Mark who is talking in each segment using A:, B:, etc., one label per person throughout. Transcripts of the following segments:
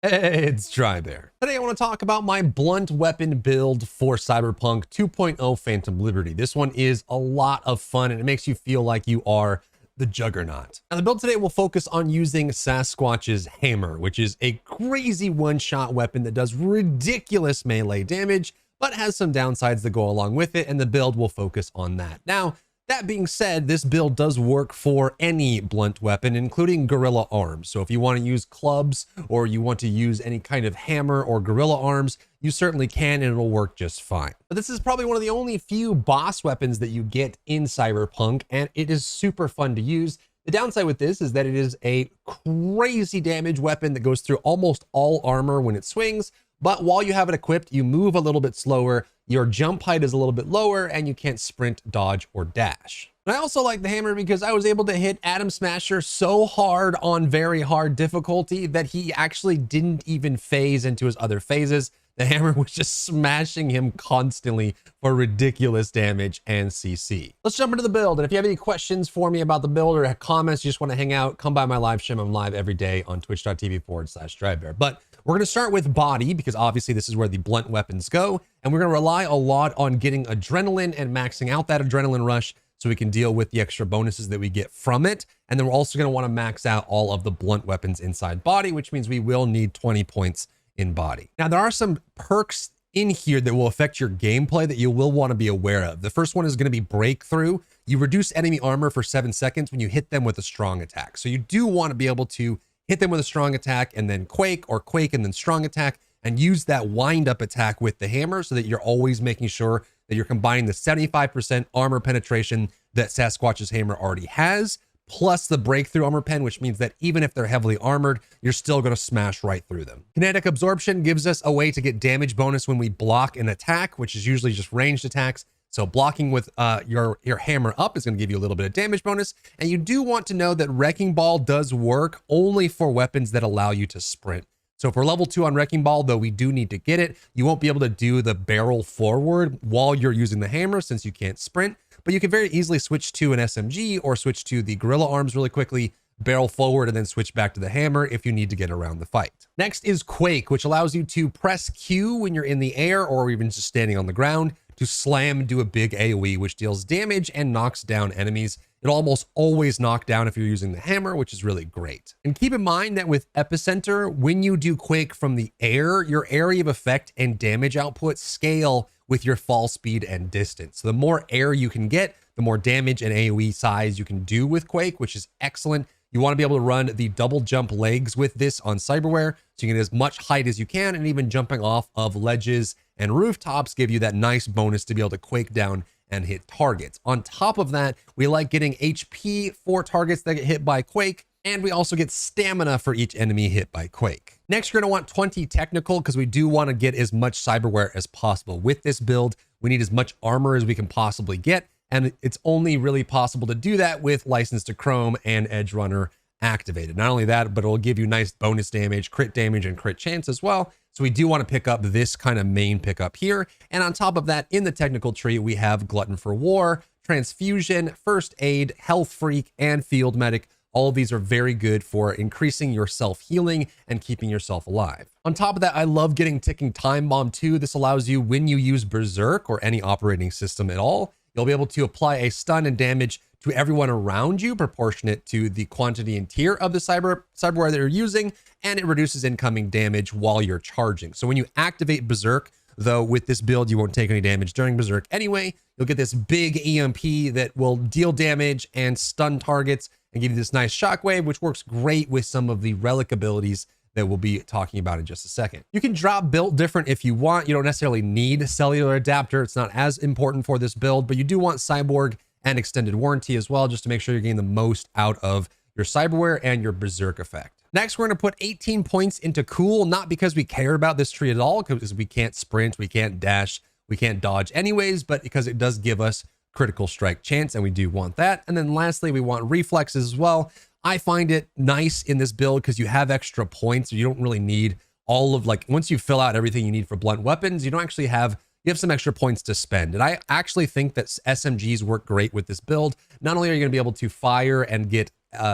A: Hey, it's Drybear. Today I want to talk about my blunt weapon build for Cyberpunk 2.0 Phantom Liberty. This one is a lot of fun and it makes you feel like you are the Juggernaut. Now the build today will focus on using Sasquatch's hammer, which is a crazy one-shot weapon that does ridiculous melee damage, but has some downsides that go along with it, and the build will focus on that. Now, that being said, this build does work for any blunt weapon, including gorilla arms. So if you want to use clubs or you want to use any kind of hammer or gorilla arms, you certainly can and it'll work just fine. But this is probably one of the only few boss weapons that you get in Cyberpunk, and it is super fun to use. The downside with this is that it is a crazy damage weapon that goes through almost all armor when it swings, but while you have it equipped, you move a little bit slower, your jump height is a little bit lower, and you can't sprint, dodge, or dash. And I also like the hammer because I was able to hit Adam Smasher so hard on very hard difficulty that he actually didn't even phase into his other phases. The hammer was just smashing him constantly for ridiculous damage and CC. Let's jump into the build. And if you have any questions for me about the build or comments, you just want to hang out, come by my live stream. I'm live every day on twitch.tv/Drybear. But we're going to start with body because obviously this is where the blunt weapons go. And we're going to rely a lot on getting adrenaline and maxing out that adrenaline rush so we can deal with the extra bonuses that we get from it. And then we're also going to want to max out all of the blunt weapons inside body, which means we will need 20 points in body. Now, there are some perks in here that will affect your gameplay that you will want to be aware of. The first one is going to be breakthrough. You reduce enemy armor for 7 seconds when you hit them with a strong attack. So you do want to be able to hit them with a strong attack and then quake, or quake and then strong attack, and use that wind up attack with the hammer so that you're always making sure that you're combining the 75% armor penetration that Sasquatch's hammer already has, plus the breakthrough armor pen, which means that even if they're heavily armored, you're still going to smash right through them. Kinetic absorption gives us a way to get damage bonus when we block an attack, which is usually just ranged attacks. So blocking with your hammer up is going to give you a little bit of damage bonus. And you do want to know that Wrecking Ball does work only for weapons that allow you to sprint. So for level 2 on Wrecking Ball, though we do need to get it, you won't be able to do the barrel forward while you're using the hammer since you can't sprint, but you can very easily switch to an SMG or switch to the gorilla arms really quickly, barrel forward, and then switch back to the hammer if you need to get around the fight. Next is Quake, which allows you to press Q when you're in the air or even just standing on the ground to slam and do a big AoE, which deals damage and knocks down enemies. It'll almost always knock down if you're using the hammer, which is really great. And keep in mind that with Epicenter, when you do Quake from the air, your area of effect and damage output scale with your fall speed and distance. So the more air you can get, the more damage and AoE size you can do with Quake, which is excellent. You want to be able to run the double jump legs with this on Cyberware, so you can get as much height as you can, and even jumping off of ledges and rooftops give you that nice bonus to be able to Quake down and hit targets. On top of that, we like getting HP for targets that get hit by Quake, and we also get stamina for each enemy hit by Quake. Next, you're going to want 20 technical because we do want to get as much Cyberware as possible. With this build, we need as much armor as we can possibly get, and it's only really possible to do that with License to Chrome and Edge Runner activated. Not only that, but it'll give you nice bonus damage, crit damage, and crit chance as well. So we do want to pick up this kind of main pickup here. And on top of that, in the technical tree, we have Glutton for War, Transfusion, First Aid, Health Freak, and Field Medic. All of these are very good for increasing your self-healing and keeping yourself alive. On top of that, I love getting Ticking Time Bomb too. This allows you, when you use Berserk or any operating system at all, you'll be able to apply a stun and damage to everyone around you, proportionate to the quantity and tier of the cyberware that you're using, and it reduces incoming damage while you're charging. So when you activate Berserk, though with this build, you won't take any damage during Berserk anyway, you'll get this big EMP that will deal damage and stun targets and give you this nice shockwave, which works great with some of the relic abilities that we'll be talking about in just a second. You can drop built different if you want. You don't necessarily need cellular adapter. It's not as important for this build, but you do want cyborg and extended warranty as well, just to make sure you're getting the most out of your cyberware and your Berserk effect. Next, we're going to put 18 points into cool, not because we care about this tree at all, because we can't sprint, we can't dash, we can't dodge anyways, but because it does give us critical strike chance, and we do want that. And then lastly, we want reflexes as well. I find it nice in this build because you have extra points. You don't really need all of, like, once you fill out everything you need for blunt weapons, you don't actually have, you have some extra points to spend. And I actually think that SMGs work great with this build. Not only are you going to be able to fire and get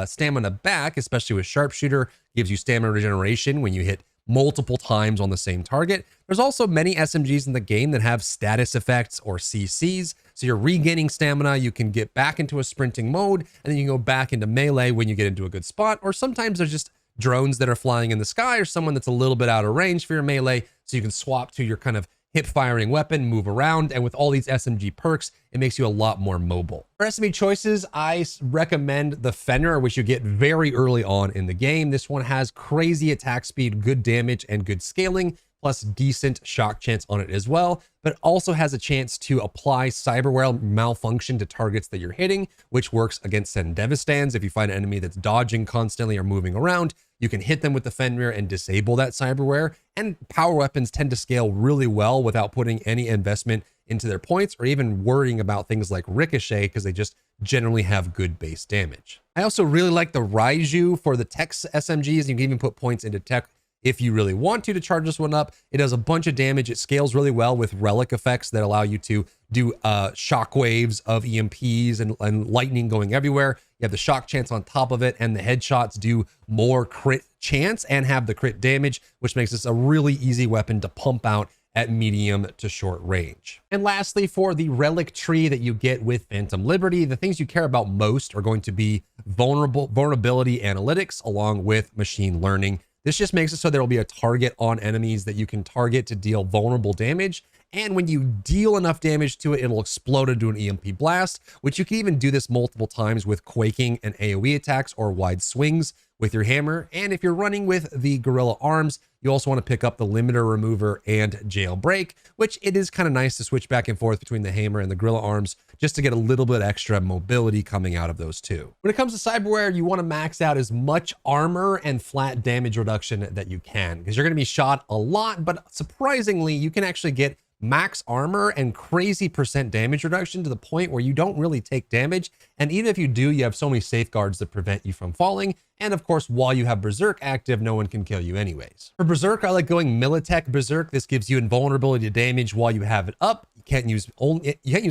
A: stamina back, especially with sharpshooter, gives you stamina regeneration when you hit multiple times on the same target. There's also many SMGs in the game that have status effects or CCs. So you're regaining stamina, you can get back into a sprinting mode, and then you can go back into melee when you get into a good spot. Or sometimes there's just drones that are flying in the sky, or someone that's a little bit out of range for your melee, so you can swap to your kind of hip firing weapon, move around, and with all these SMG perks, it makes you a lot more mobile. For SMG choices, I recommend the Fenrir, which you get very early on in the game. This one has crazy attack speed, good damage, and good scaling, plus decent shock chance on it as well, but also has a chance to apply Cyberware malfunction to targets that you're hitting, which works against Send Devastans. If you find an enemy that's dodging constantly or moving around, you can hit them with the Fenrir and disable that Cyberware. And power weapons tend to scale really well without putting any investment into their points or even worrying about things like ricochet, because they just generally have good base damage. I also really like the Raiju for the tech SMGs. You can even put points into tech if you really want to charge this one up. It does a bunch of damage. It scales really well with relic effects that allow you to do shock waves of EMPs and lightning going everywhere. You have the shock chance on top of it, and the headshots do more crit chance and have the crit damage, which makes this a really easy weapon to pump out at medium to short range. And lastly, for the relic tree that you get with Phantom Liberty, the things you care about most are going to be vulnerability analytics along with machine learning. This just makes it so there will be a target on enemies that you can target to deal vulnerable damage. And when you deal enough damage to it, it'll explode into an EMP blast, which you can even do this multiple times with quaking and AoE attacks or wide swings with your hammer. And if you're running with the Gorilla Arms, you also want to pick up the Limiter Remover and Jailbreak, which it is kind of nice to switch back and forth between the hammer and the Gorilla Arms just to get a little bit extra mobility coming out of those two. When it comes to Cyberware, you want to max out as much armor and flat damage reduction that you can, because you're going to be shot a lot, but surprisingly, you can actually get max armor and crazy percent damage reduction to the point where you don't really take damage. And even if you do, you have so many safeguards that prevent you from falling. And of course, while you have Berserk active, no one can kill you anyways. For Berserk, I like going Militech Berserk. This gives you invulnerability to damage while you have it up. You can't use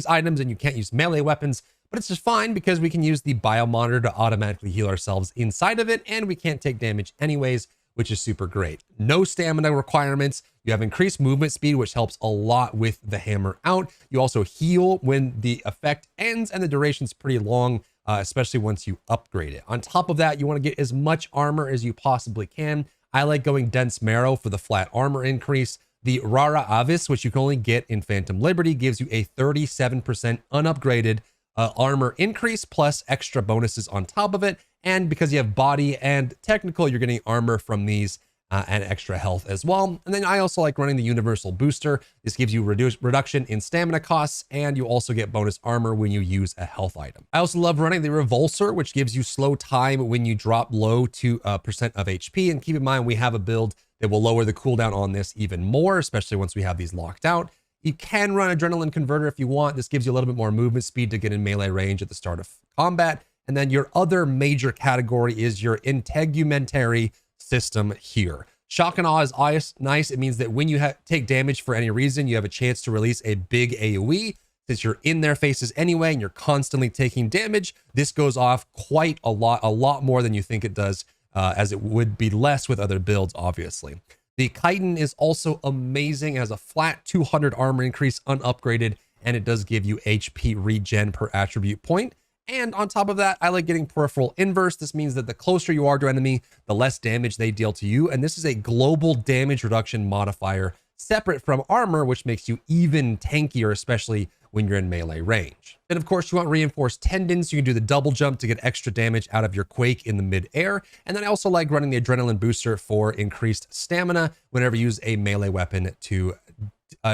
A: items and you can't use melee weapons, but it's just fine because we can use the biomonitor to automatically heal ourselves inside of it, and we can't take damage anyways, which is super great. No stamina requirements. You have increased movement speed, which helps a lot with the hammer out. You also heal when the effect ends, and the duration's pretty long, especially once you upgrade it. On top of that, you want to get as much armor as you possibly can. I like going Dense Marrow for the flat armor increase. The Rara Avis, which you can only get in Phantom Liberty, gives you a 37% unupgraded armor increase plus extra bonuses on top of it. And because you have body and technical, you're getting armor from these and extra health as well. And then I also like running the Universal Booster. This gives you reduction in stamina costs, and you also get bonus armor when you use a health item. I also love running the Revulsor, which gives you slow time when you drop low to percent of HP. And keep in mind, we have a build that will lower the cooldown on this even more, especially once we have these locked out. You can run Adrenaline Converter if you want. This gives you a little bit more movement speed to get in melee range at the start of combat. And then your other major category is your integumentary system here. Shock and Awe is nice. It means that when you take damage for any reason, you have a chance to release a big AoE. Since you're in their faces anyway and you're constantly taking damage, this goes off quite a lot more than you think it does, as it would be less with other builds, obviously. The Chitin is also amazing. It has a flat 200 armor increase unupgraded, and it does give you HP regen per attribute point. And on top of that, I like getting Peripheral Inverse. This means that the closer you are to enemy, the less damage they deal to you. And this is a global damage reduction modifier separate from armor, which makes you even tankier, especially when you're in melee range. And of course, you want Reinforced Tendons. You can do the double jump to get extra damage out of your Quake in the mid-air. And then I also like running the Adrenaline Booster for increased stamina whenever you use a melee weapon to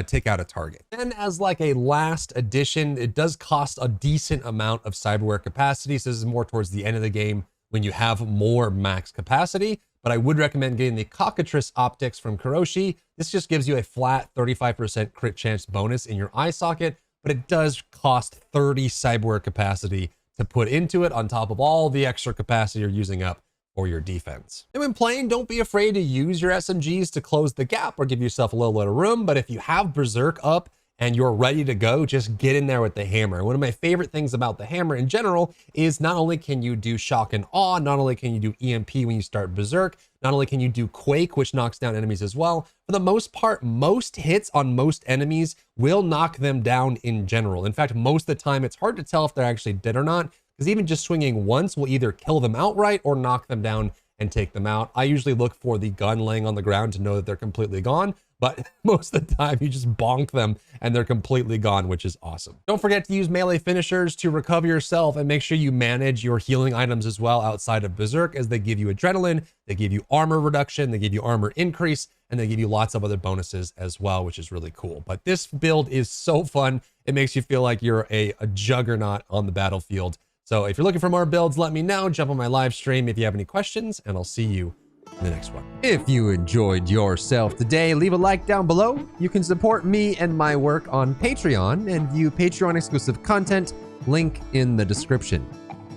A: take out a target. And as like a last addition, it does cost a decent amount of Cyberware capacity. So this is more towards the end of the game when you have more max capacity. But I would recommend getting the Cockatrice Optics from Kuroshi. This just gives you a flat 35% crit chance bonus in your eye socket, but it does cost 30 Cyberware capacity to put into it on top of all the extra capacity you're using up for your defense. And when playing, don't be afraid to use your SMGs to close the gap or give yourself a little bit of room. But if you have Berserk up and you're ready to go, just get in there with the hammer. One of my favorite things about the hammer in general is not only can you do shock and awe, not only can you do EMP when you start berserk, not only can you do quake, which knocks down enemies as well, for the most part, most hits on most enemies will knock them down in general. In fact, most of the time, it's hard to tell if they're actually dead or not, because even just swinging once will either kill them outright or knock them down and take them out. I usually look for the gun laying on the ground to know that they're completely gone, but most of the time you just bonk them and they're completely gone, which is awesome. Don't forget to use melee finishers to recover yourself, and make sure you manage your healing items as well outside of berserk, as they give you adrenaline, they give you armor reduction, they give you armor increase, and they give you lots of other bonuses as well, which is really cool. But this build is so fun. It makes you feel like you're a juggernaut on the battlefield. So if you're looking for more builds, let me know. Jump on my live stream if you have any questions, and I'll see you in the next one. If you enjoyed yourself today, leave a like down below. You can support me and my work on Patreon and view Patreon exclusive content, link in the description.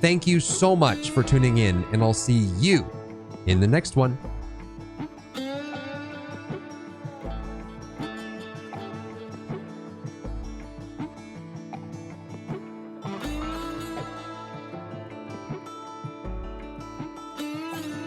A: Thank you so much for tuning in, and I'll see you in the next one.